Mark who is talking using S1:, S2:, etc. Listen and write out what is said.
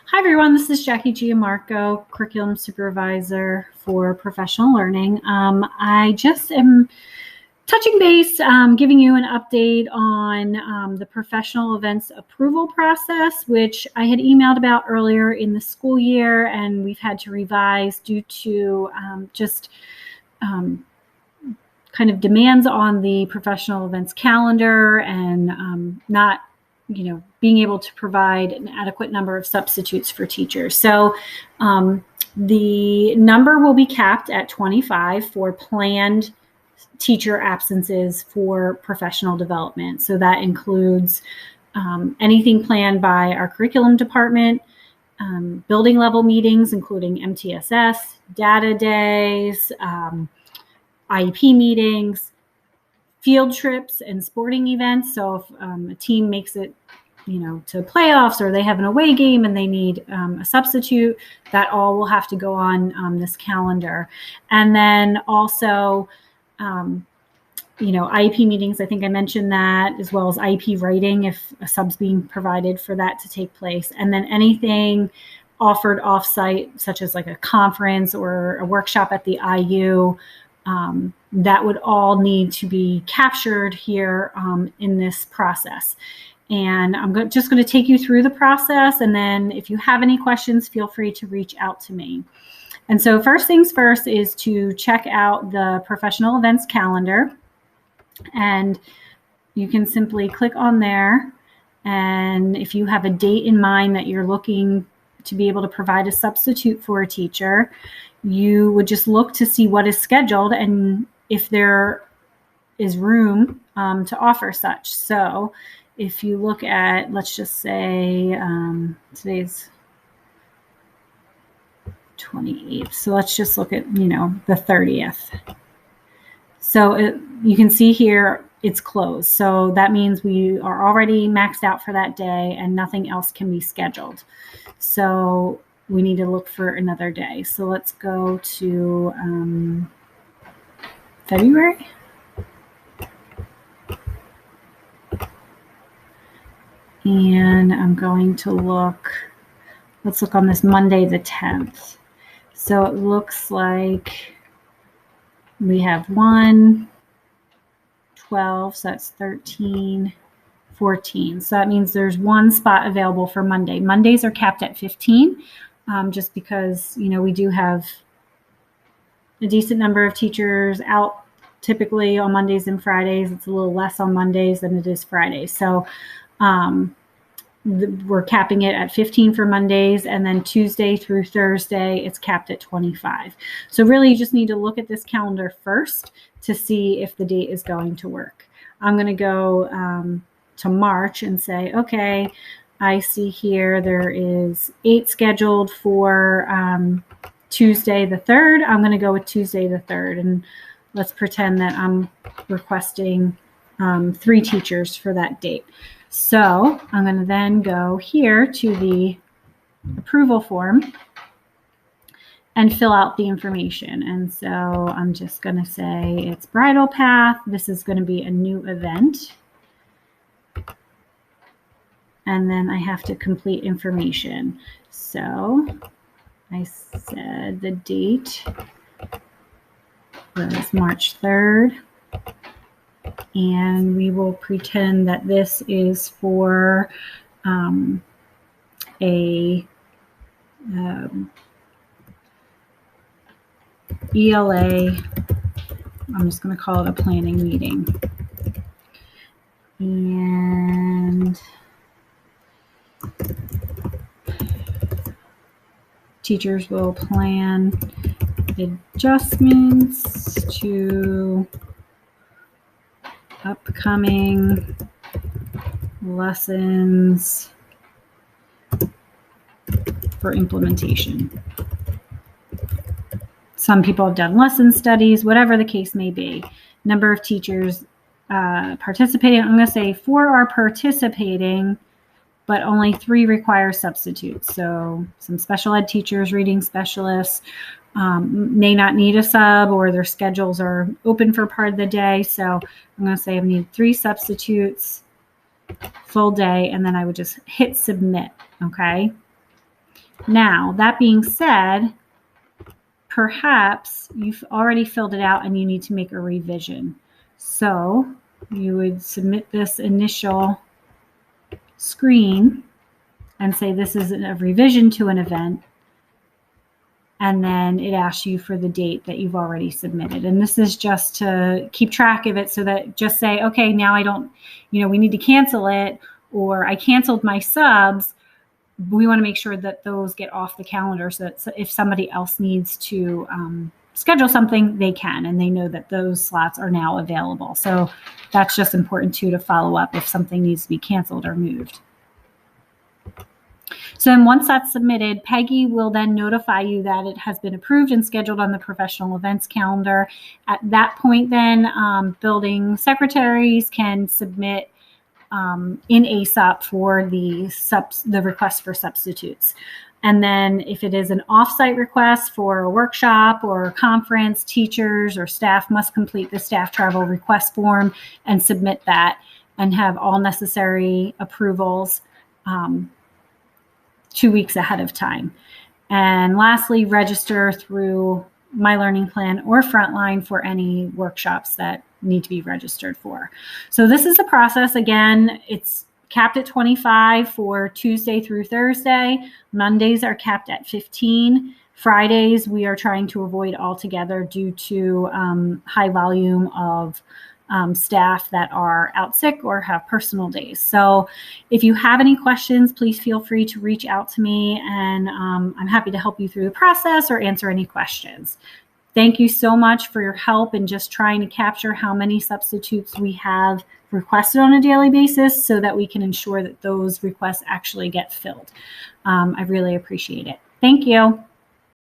S1: Hi, everyone. This is Jackie Giamarco, Curriculum Supervisor for Professional Learning. I just am touching base, giving you an update on the professional events approval process, which I had emailed about earlier in the school year, and we've had to revise due to kind of demands on the professional events calendar and not being able to provide an adequate number of substitutes for teachers. So the number will be capped at 25 for planned teacher absences for professional development. So that includes anything planned by our curriculum department, building level meetings, including MTSS, data days, IEP meetings, field trips and sporting events. So if a team makes it, to playoffs, or they have an away game and they need a substitute, that all will have to go on this calendar. And then also, IEP meetings, I think I mentioned that, as well as IEP writing if a sub's being provided for that to take place. And then anything offered offsite, such as like a conference or a workshop at the IU, that would all need to be captured here in this process. And I'm just going to take you through the process. And then if you have any questions, feel free to reach out to me. And so first things first is to check out the professional events calendar. And you can simply click on there. And if you have a date in mind that you're looking to be able to provide a substitute for a teacher, you would just look to see what is scheduled and if there is room to offer such. So if you look at, let's just say today's 28th. So let's just look at, the 30th. So you can see here it's closed. So that means we are already maxed out for that day and nothing else can be scheduled. So we need to look for another day. So let's go to February. And I'm going to let's look on this Monday, the 10th. So it looks like we have 1, 12, so that's 13, 14. So that means there's one spot available for Monday. Mondays are capped at 15, just because, we do have a decent number of teachers out typically on Mondays and Fridays. It's a little less on Mondays than it is Fridays. So we're capping it at 15 for Mondays, and then Tuesday through Thursday, it's capped at 25. So really, you just need to look at this calendar first to see if the date is going to work. I'm going to go to March and say, okay, I see here there is 8 scheduled for Tuesday the 3rd. I'm going to go with Tuesday the 3rd, and let's pretend that I'm requesting 3 teachers for that date. So I'm going to then go here to the approval form and fill out the information. And so I'm just going to say it's Bridle Path. This is going to be a new event. And then I have to complete information. So I said the date was March 3rd. And we will pretend that this is for ELA. I'm just going to call it a planning meeting. And teachers will plan adjustments to upcoming lessons for implementation. Some people have done lesson studies, whatever the case may be. Number of teachers participating. I'm going to say 4 are participating, but only 3 require substitutes. So some special ed teachers, reading specialists, may not need a sub, or their schedules are open for part of the day. So I'm going to say I need 3 substitutes, full day, and then I would just hit submit. Okay. Now, that being said, perhaps you've already filled it out and you need to make a revision. So you would submit this initial screen and say this is a revision to an event. And then it asks you for the date that you've already submitted. And this is just to keep track of it so that just say, okay, now I don't, we need to cancel it, or I canceled my subs. We want to make sure that those get off the calendar so that if somebody else needs to schedule something, they can, and they know that those slots are now available. So that's just important too, to follow up if something needs to be canceled or moved. So then once that's submitted, Peggy will then notify you that it has been approved and scheduled on the professional events calendar. At that point then, building secretaries can submit in ASAP for the request for substitutes. And then if it is an offsite request for a workshop or a conference, teachers or staff must complete the staff travel request form and submit that and have all necessary approvals 2 weeks ahead of time. And lastly, register through My Learning Plan or Frontline for any workshops that need to be registered for. So this is the process. Again, it's capped at 25 for Tuesday through Thursday. Mondays are capped at 15. Fridays, we are trying to avoid altogether due to high volume of staff that are out sick or have personal days. So if you have any questions, please feel free to reach out to me, and I'm happy to help you through the process or answer any questions. Thank you so much for your help in just trying to capture how many substitutes we have requested on a daily basis so that we can ensure that those requests actually get filled. I really appreciate it. Thank you.